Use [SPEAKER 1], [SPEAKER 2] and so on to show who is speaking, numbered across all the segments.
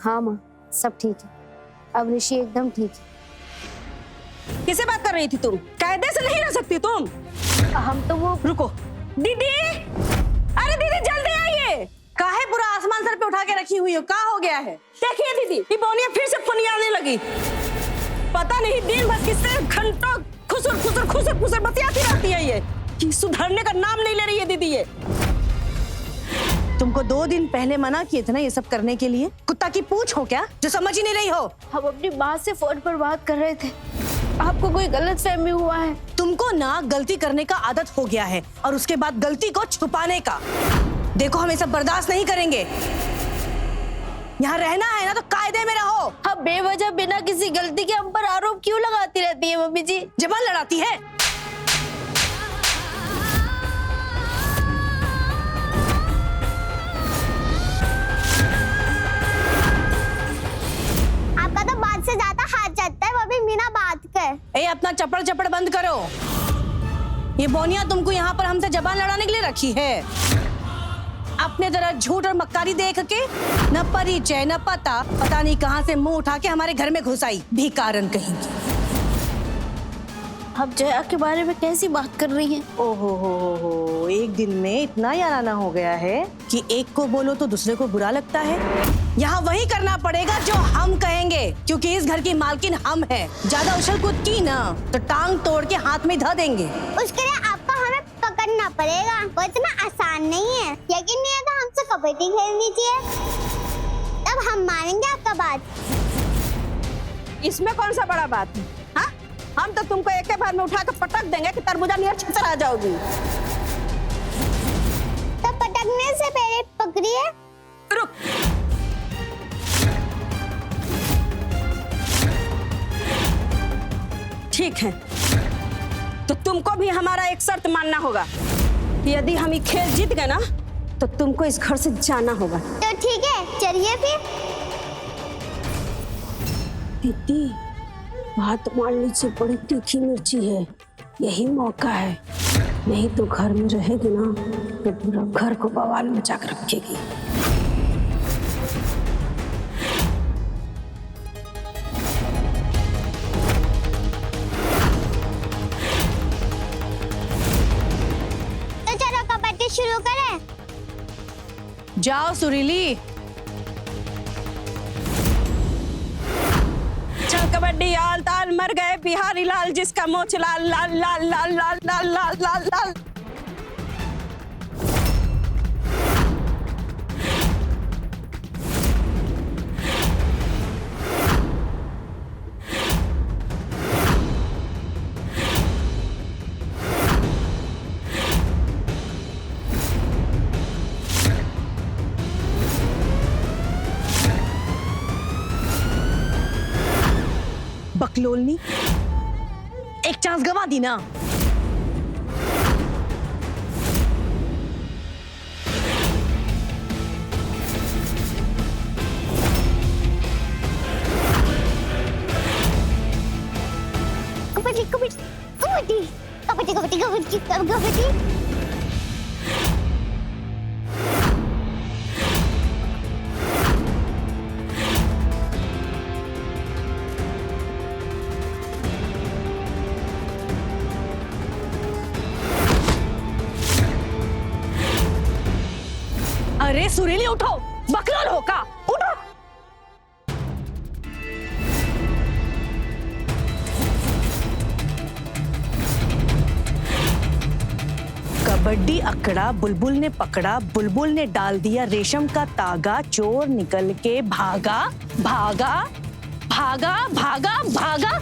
[SPEAKER 1] हाँ माँ, सब ठीक है। अब ऋषि एकदम ठीक है।
[SPEAKER 2] किससे बात कर रही थी तुम? कायदे से नहीं रह सकती तुम।
[SPEAKER 1] हम तो वो
[SPEAKER 2] रुको दीदी, अरे दीदी जल्दी आइए। काहे पूरा आसमान सर पे उठा के रखी हुई हो? क्या हो गया है? देखिए दीदी, ये बोनिया फिर से फनियाने लगी। पता नहीं दिन भर किससे घंटों खुसुर खुसुर खुसुर खुसुर बतियाती रहती है ये, कि सुधरने का नाम नहीं ले रही है दीदी ये। तुमको 2 दिन पहले मना किए थे ना ये सब करने के लिए। कुत्ता की पूंछ हो क्या जो समझ ही नहीं रही हो?
[SPEAKER 1] हम अपनी माँ से फोन पर बात कर रहे थे। आपको कोई गलतफहमी हुआ है?
[SPEAKER 2] तुमको ना गलती करने का आदत हो गया है और उसके बाद गलती को छुपाने का। देखो हम ये सब बर्दाश्त नहीं करेंगे। यहाँ रहना है ना तो कायदे में रहो।
[SPEAKER 1] हम बेवजह बिना किसी गलती के हम पर आरोप क्यों लगाती रहती है मम्मी जी?
[SPEAKER 2] जबान लड़ाती है।
[SPEAKER 3] आपका तो बात से ज्यादा हाथ चलता है, वो भी बिना बात के।
[SPEAKER 2] ए अपना चपड़ चपड़ बंद करो। ये बोनिया तुमको यहाँ पर हमसे जबान लड़ाने के लिए रखी है। अपने तरह झूठ और मक्कारी देख के न परिचय न पता नहीं कहाँ से मुंह उठा के हमारे घर में घुस आई। भिखारन कहेंगी।
[SPEAKER 1] आप जया के बारे में कैसी बात कर रही हैं?
[SPEAKER 2] ओहो हो, एक दिन में इतना याराना हो गया है कि एक को बोलो तो दूसरे को बुरा लगता है। यहाँ वही करना पड़ेगा जो हम कहेंगे, क्योंकि इस घर की मालकिन हम हैं। ज्यादा उछल कूद की ना तो टांग तोड़ के हाथ में धर देंगे।
[SPEAKER 3] उसके लिए आपको हमें पकड़ना पड़ेगा, वो इतना आसान नहीं है। यकीन नहीं है तो हमसे कबड्डी खेल लीजिए, तब हम मानेंगे आपका बात।
[SPEAKER 2] इसमें कौन सा बड़ा बात है? हाँ? हम तो तुमको एक बार में उठा कर पटक देंगे कि तरबूजा नियर छतर आ जाओगी।
[SPEAKER 3] तो पटकने से पहले पकड़िए।
[SPEAKER 2] रुक। ठीक है, तो तुमको भी हमारा एक शर्त मानना होगा कि यदि हम ये खेल जीत गए ना तो तुमको इस घर से जाना होगा।
[SPEAKER 3] तो ठीक है, चलिए फिर।
[SPEAKER 4] दीदी, बात मानने से बड़ी तीखी मिर्ची है। यही मौका है, नहीं तो घर में रहेगी ना तो पूरा घर को बवाल मचा कर रखेगी।
[SPEAKER 3] तो चलो कबड्डी शुरू करें।
[SPEAKER 2] जाओ सुरीली, चल कबड्डी आल ताल मर गए बिहारी लाल, जिसका मोछ लाल लाल लाल लाल लाल लाल लाल लाल लाल। बकलोलनी, एक चांस गवा दी ना।
[SPEAKER 3] कबड्डी कबड्डी कबड्डी कबड्डी कबड्डी कबड्डी कबड्डी।
[SPEAKER 2] अरे सुरीली उठो, बकलोल हो का, उठो। कबड्डी अकड़ा, बुलबुल ने पकड़ा, बुलबुल ने डाल दिया रेशम का तागा, चोर निकल के भागा भागा भागा भागा भागा।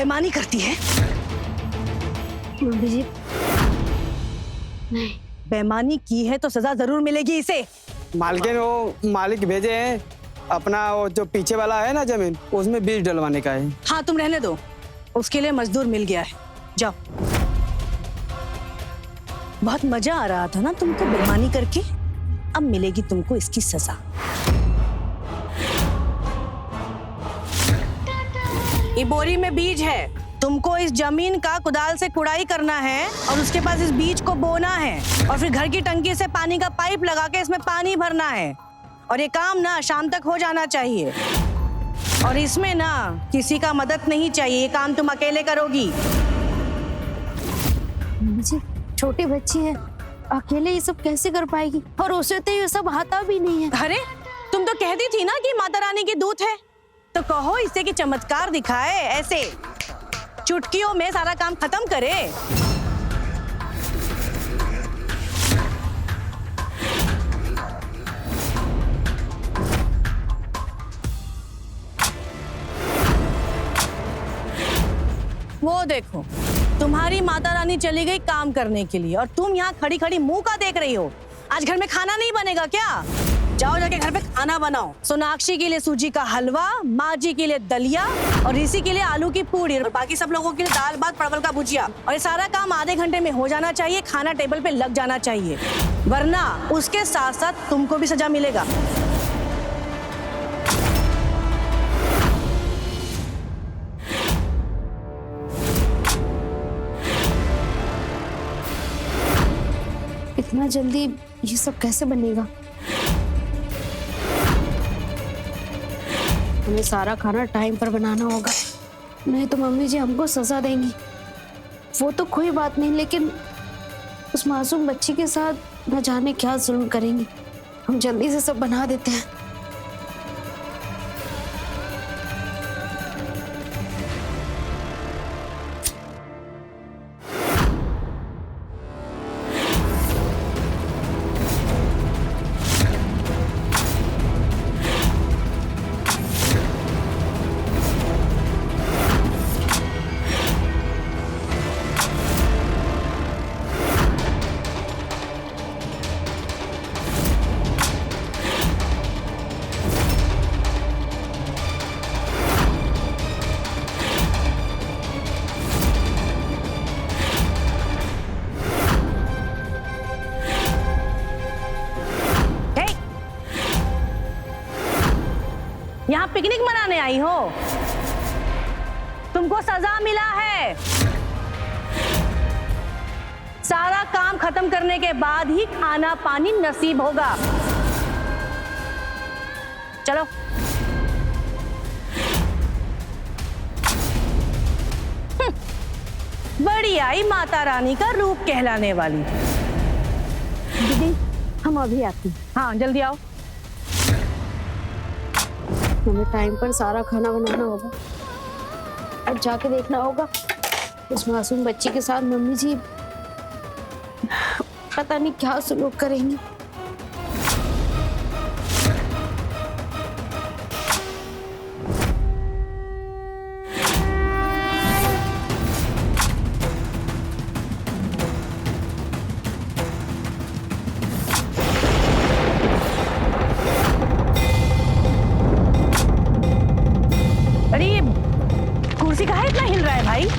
[SPEAKER 2] बेईमानी करती है?
[SPEAKER 1] मम्मी जी नहीं।
[SPEAKER 2] बेईमानी की है तो सजा जरूर मिलेगी इसे।
[SPEAKER 5] मालकिन वो मालिक भेजे हैं अपना वो जो पीछे वाला है ना जमीन, उसमें बीज डलवाने का है।
[SPEAKER 2] हाँ तुम रहने दो, उसके लिए मजदूर मिल गया है, जाओ। बहुत मजा आ रहा था ना तुमको बेईमानी करके, अब मिलेगी तुमको इसकी सजा। ये बोरी में बीज है, तुमको इस जमीन का कुदाल से कुड़ाई करना है और उसके पास इस बीज को बोना है और फिर घर की टंकी से पानी का पाइप लगा के इसमें पानी भरना है। और ये काम ना शाम तक हो जाना चाहिए। और इसमें ना किसी का मदद नहीं चाहिए, ये काम तुम अकेले करोगी।
[SPEAKER 1] मम्मी जी छोटी बच्ची है, अकेले ये सब कैसे कर पाएगी? और उसे तो ये सब आता भी नहीं है।
[SPEAKER 2] अरे तुम तो कहती थी ना कि माता रानी की दूत है, तो कहो इससे कि चमत्कार दिखाए, ऐसे चुटकियों में सारा काम खत्म करे। वो देखो तुम्हारी माता रानी चली गई काम करने के लिए और तुम यहाँ खड़ी खड़ी मुंह का देख रही हो। आज घर में खाना नहीं बनेगा क्या? जाओ जाके घर पे खाना बनाओ। सोनाक्षी के लिए सूजी का हलवा, माँ जी के लिए दलिया और ऋषि के लिए आलू की पूड़ी और बाकी सब लोगों के लिए दाल भात परवल का भुजिया। और ये सारा काम आधे घंटे में हो जाना चाहिए, खाना टेबल पे लग जाना चाहिए, वरना उसके साथ साथ तुमको भी सजा मिलेगा।
[SPEAKER 1] इतना जल्दी ये सब कैसे बनेगा? हमें सारा खाना टाइम पर बनाना होगा, नहीं तो मम्मी जी हमको सजा देंगी। वो तो कोई बात नहीं, लेकिन उस मासूम बच्ची के साथ न जाने क्या जुल्म करेंगी। हम जल्दी से सब बना देते हैं।
[SPEAKER 2] यहाँ पिकनिक मनाने आई हो? तुमको सजा मिला है। सारा काम खत्म करने के बाद ही खाना पानी नसीब होगा। चलो। बड़ी आई माता रानी का रूप कहलाने वाली।
[SPEAKER 1] दीदी हम अभी आती हैं।
[SPEAKER 2] हाँ जल्दी आओ।
[SPEAKER 1] हमें टाइम पर सारा खाना बनाना होगा और जाके देखना होगा उस मासूम बच्ची के साथ मम्मी जी पता नहीं क्या सलूक करेंगी।
[SPEAKER 2] अरे ये कुर्सी काहे इतना हिल रहा है भाई?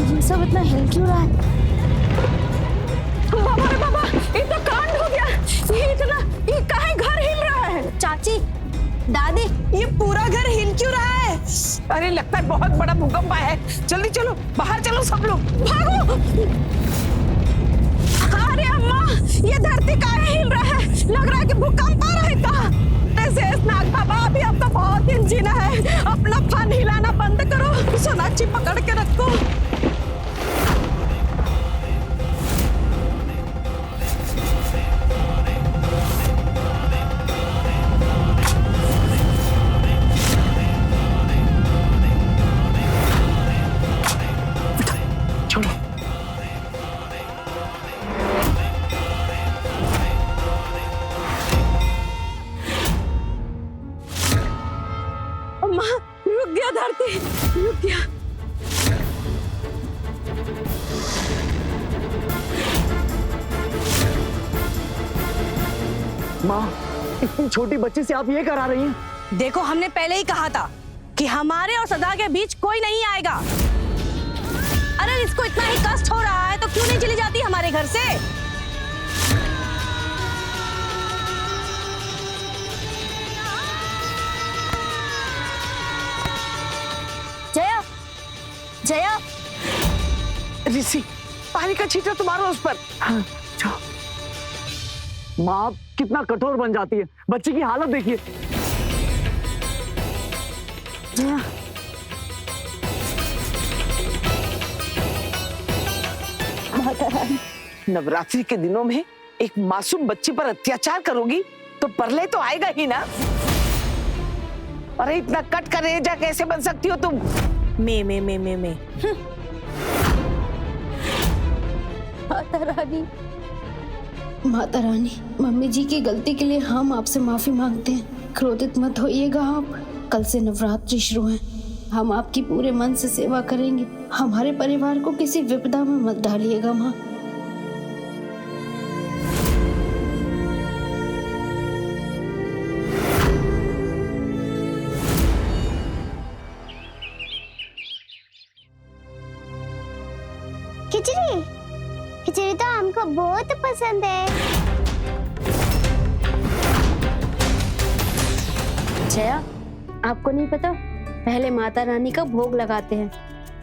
[SPEAKER 1] ये सब इतना हिल क्यों रहा है?
[SPEAKER 2] बाबा रे बाबा, इतना कांड हो गया। ये काहे घर हिल रहा है?
[SPEAKER 1] चाची, दादी,
[SPEAKER 2] ये पूरा घर हिल क्यों रहा है?
[SPEAKER 6] अरे लगता है बहुत बड़ा भूकंप आया है। जल्दी चलो, बाहर चलो सब लोग, भागो।
[SPEAKER 2] अरे अम्मा, ये धरती काहे हिल रहा है? लग रहा है कि भूकंप आ रहा है। कहाँ?
[SPEAKER 6] ऐसे नाग बाबा, अभी आपका
[SPEAKER 2] बहुत दिन जीना है, अपना फन हिलाना बंद करो, सोनाक्षी पकड़ के रखो। अम्मा रुक गया, धरती रुक गया।
[SPEAKER 6] माँ, इतनी छोटी बच्ची से आप ये करा रही हैं?
[SPEAKER 2] देखो हमने पहले ही कहा था कि हमारे और सदा के बीच कोई नहीं आएगा। अरे इसको इतना ही कष्ट हो रहा है तो क्यों नहीं चली जाती हमारे घर से?
[SPEAKER 1] जया, जया,
[SPEAKER 6] ऋषि, पानी का छींटा तो मारो उस पर। हाँ, जाओ। माँ कितना कठोर बन जाती है, बच्ची की हालत देखिए।
[SPEAKER 1] जया,
[SPEAKER 6] नवरात्रि के दिनों में एक मासूम बच्ची पर अत्याचार करोगी तो प्रलय तो आएगा ही ना। अरे इतना कट कलेजा कैसे बन सकती हो तुम?
[SPEAKER 2] मैं
[SPEAKER 1] माता रानी, मम्मी जी की गलती के लिए हम आपसे माफी मांगते हैं। क्रोधित मत होइएगा आप। कल से नवरात्रि शुरू है, हम आपकी पूरे मन से सेवा करेंगे। हमारे परिवार को किसी विपदा में मत डालिएगा माँ।
[SPEAKER 3] खिचड़ी, खिचड़ी तो हमको बहुत पसंद है।
[SPEAKER 1] जया, आपको नहीं पता, पहले माता रानी का भोग लगाते हैं,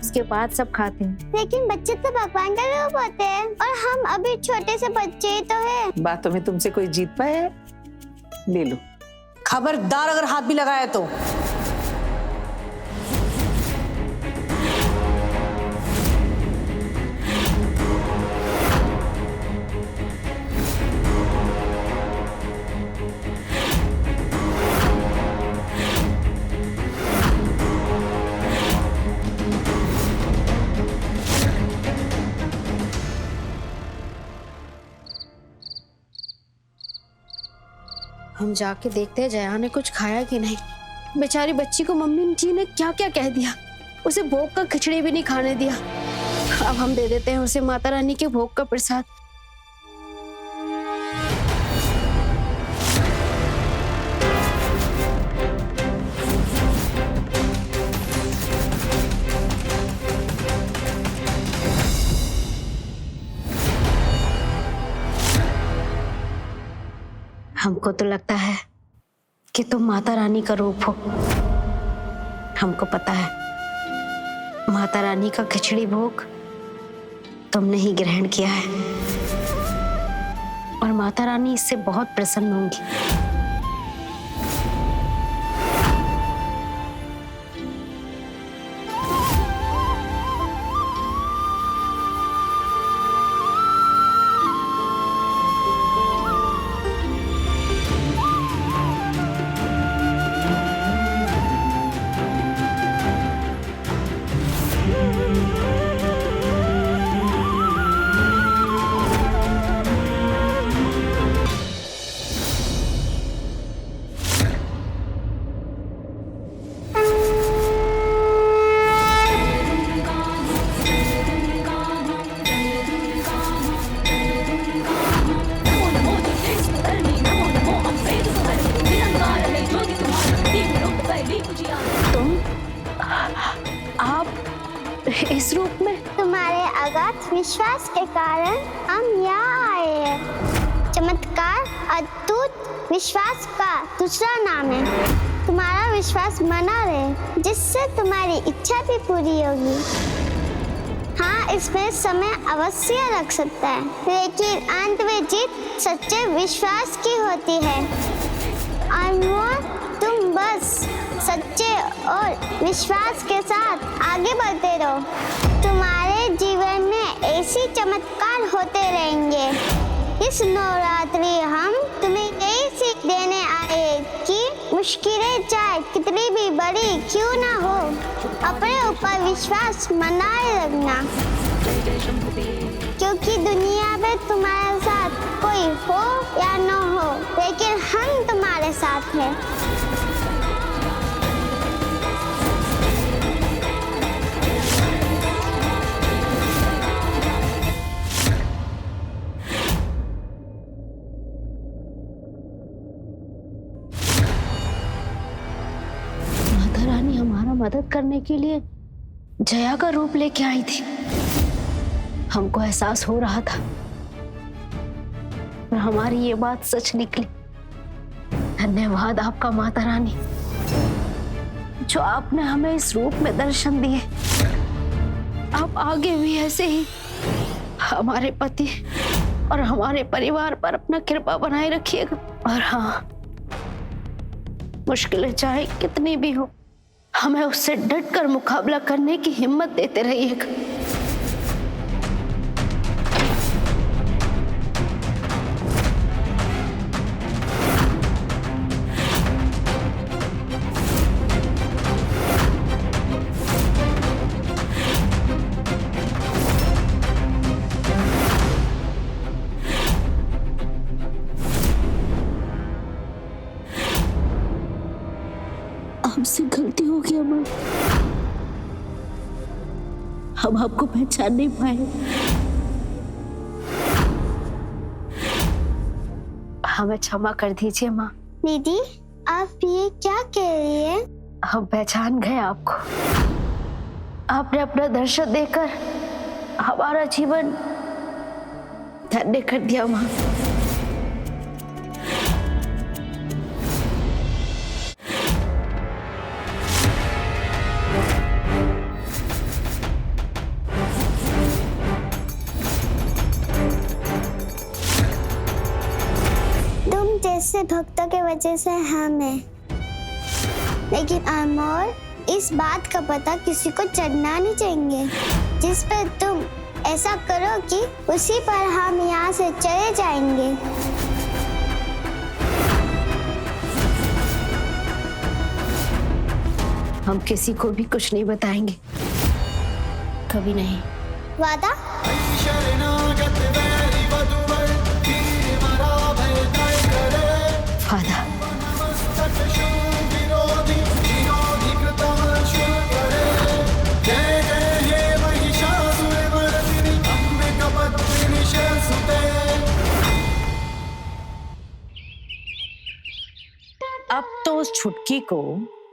[SPEAKER 1] उसके बाद सब खाते हैं।
[SPEAKER 3] लेकिन बच्चे तो भगवान का रूप होते हैं और हम अभी छोटे से बच्चे ही तो हैं।
[SPEAKER 6] बातों में तुमसे कोई जीत पाया है? ले लो।
[SPEAKER 2] खबरदार अगर हाथ भी लगाया तो।
[SPEAKER 1] हम जाके देखते हैं जया ने कुछ खाया कि नहीं। बेचारी बच्ची को मम्मी जी ने क्या क्या कह दिया, उसे भोग का खिचड़ी भी नहीं खाने दिया। अब हम दे देते हैं उसे माता रानी के भोग का प्रसाद। हमको तो लगता है कि तुम माता रानी का रूप हो। हमको पता है माता रानी का खिचड़ी भोग तुमने ही ग्रहण किया है और माता रानी इससे बहुत प्रसन्न होंगी। इस रूप में?
[SPEAKER 3] तुम्हारे अगाध विश्वास के कारण हम यहाँ आए हैं। चमत्कार अद्भुत विश्वास का दूसरा नाम है। तुम्हारा विश्वास बना रहे, जिससे तुम्हारी इच्छा भी पूरी होगी। हाँ, इसमें समय अवश्य लग सकता है, लेकिन अंत में जीत सच्चे विश्वास की होती है। अनमोल, तुम तुम बस सच्चे और विश्वास के साथ आगे बढ़ते रहो। तुम्हारे जीवन में ऐसे चमत्कार होते रहेंगे। इस नवरात्रि हम तुम्हें यही सीख देने आए कि मुश्किलें चाहे कितनी भी बड़ी क्यों ना हो, अपने ऊपर विश्वास बनाए रखना, क्योंकि दुनिया में तुम्हारे साथ कोई हो या न हो, लेकिन हम तुम्हारे साथ हैं।
[SPEAKER 1] माता रानी हमारा मदद करने के लिए जया का रूप लेके आई थी। हमको एहसास हो रहा था और हमारी ये बात सच निकली। धन्यवाद आपका माता रानी, जो आपने हमें इस रूप में दर्शन दिए। आप आगे भी ऐसे ही हमारे पति और हमारे परिवार पर अपना कृपा बनाए रखिएगा। और हाँ, मुश्किलें चाहे कितनी भी हो, हमें उससे डटकर मुकाबला करने की हिम्मत देते रहिएगा। हमसे गलती हो गई अम्मा, हम आपको पहचान नहीं पाए। हमें क्षमा कर दीजिए माँ।
[SPEAKER 3] दीदी, आप ये क्या कह रही है?
[SPEAKER 1] हम पहचान गए आपको। आपने अपना दर्शन देकर हमारा जीवन धन्य कर दिया माँ।
[SPEAKER 3] जैसे भक्तों के वजह से हम हैं, लेकिन अनमोल, इस बात का पता किसी को चढ़ना नहीं चाहिए। जिस पर तुम ऐसा करो कि उसी पर हम यहाँ से चले जाएंगे।
[SPEAKER 1] हम किसी को भी कुछ नहीं बताएंगे, कभी नहीं।
[SPEAKER 3] वादा?
[SPEAKER 1] वादा।
[SPEAKER 2] अब तो उस छुटकी को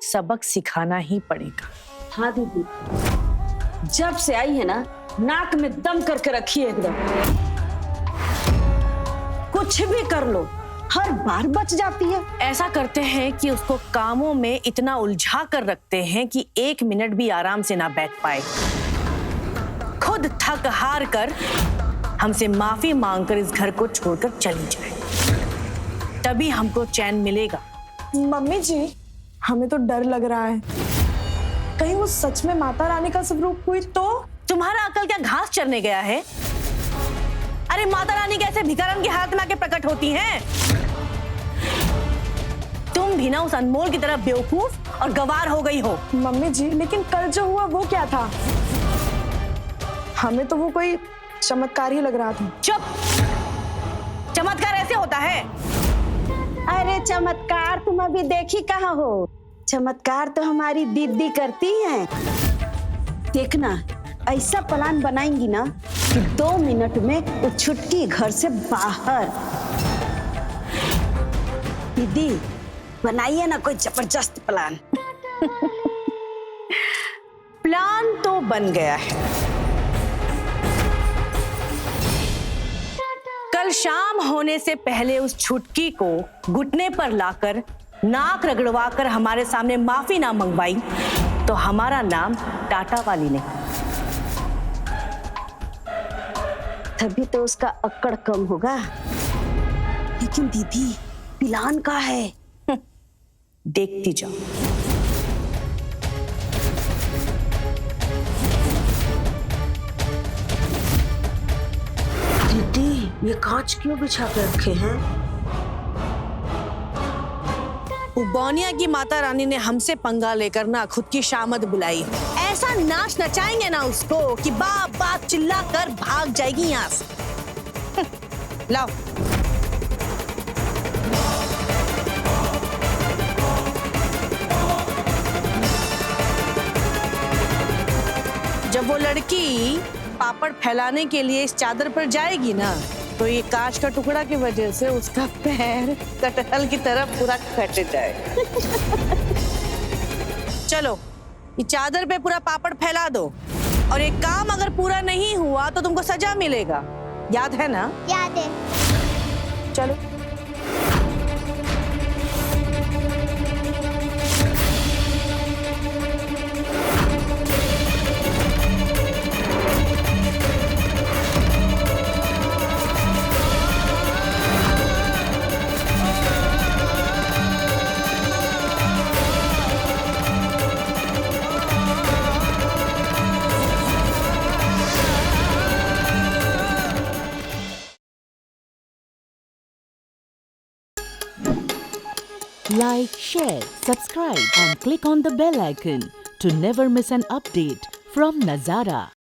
[SPEAKER 2] सबक सिखाना ही पड़ेगा।
[SPEAKER 4] हाँ दीदी, जब से आई है ना, नाक में दम करके रखी है एकदम। कुछ भी कर लो, हर बार बच जाती है।
[SPEAKER 2] ऐसा करते हैं कि उसको कामों में इतना उलझा कर रखते हैं कि 1 मिनट भी आराम से ना बैठ पाए। खुद थक हार कर हमसे माफी मांगकर इस घर को छोड़कर चली जाए, तभी हमको चैन मिलेगा।
[SPEAKER 7] मम्मी जी, हमें तो डर लग रहा है, कहीं वो सच में माता रानी का स्वरूप हुई तो?
[SPEAKER 2] तुम्हारा अकल क्या घास चरने गया है? अरे माता रानी कैसे भिखारन की हालत में आके प्रकट होती हैं? तुम भी ना उस अनमोल की तरह बेवकूफ और गवार हो गई हो।
[SPEAKER 7] मम्मी जी, लेकिन कल जो हुआ वो क्या था? हमें तो वो कोई चमत्कार ही लग रहा था।
[SPEAKER 2] चुप! चमत्कार ऐसे होता है?
[SPEAKER 4] अरे चमत्कार तुम अभी देखी कहाँ हो? चमत्कार तो हमारी दीदी करती हैं। देखना, ऐसा प्लान बनाएंगी ना कि 2 मिनट में वो छुटकी घर से बाहर। दीदी, बनाइए ना कोई जबरदस्त प्लान।
[SPEAKER 2] प्लान तो बन गया है। कल शाम होने से पहले उस छुटकी को घुटने पर लाकर नाक रगड़वाकर हमारे सामने माफी ना मंगवाई तो हमारा नाम टाटा वाली नहीं।
[SPEAKER 4] तभी तो उसका अक्कड़ कम होगा। लेकिन दीदी, प्लान का है?
[SPEAKER 2] देखती जाओ।
[SPEAKER 8] दीदी, ये कांच क्यों बिछा के रखे हैं?
[SPEAKER 2] उबौनिया की माता रानी ने हमसे पंगा लेकर ना खुद की शामत बुलाई। ऐसा नाच नचाएंगे ना उसको कि बाप बाप चिल्ला कर भाग जाएगी यहाँ से। लाओ। जब वो लड़की पापड़ फैलाने के लिए इस चादर पर जाएगी ना, तो ये कांच का टुकड़ा की वजह से उसका पैर कटहल की तरफ पूरा कट जाए। चलो, ये चादर पे पूरा पापड़ फैला दो, और ये काम अगर पूरा नहीं हुआ तो तुमको सजा मिलेगा। याद है ना?
[SPEAKER 3] याद है।
[SPEAKER 2] चलो।
[SPEAKER 9] Like, share, subscribe and click on the bell icon to never miss an update from Nazara.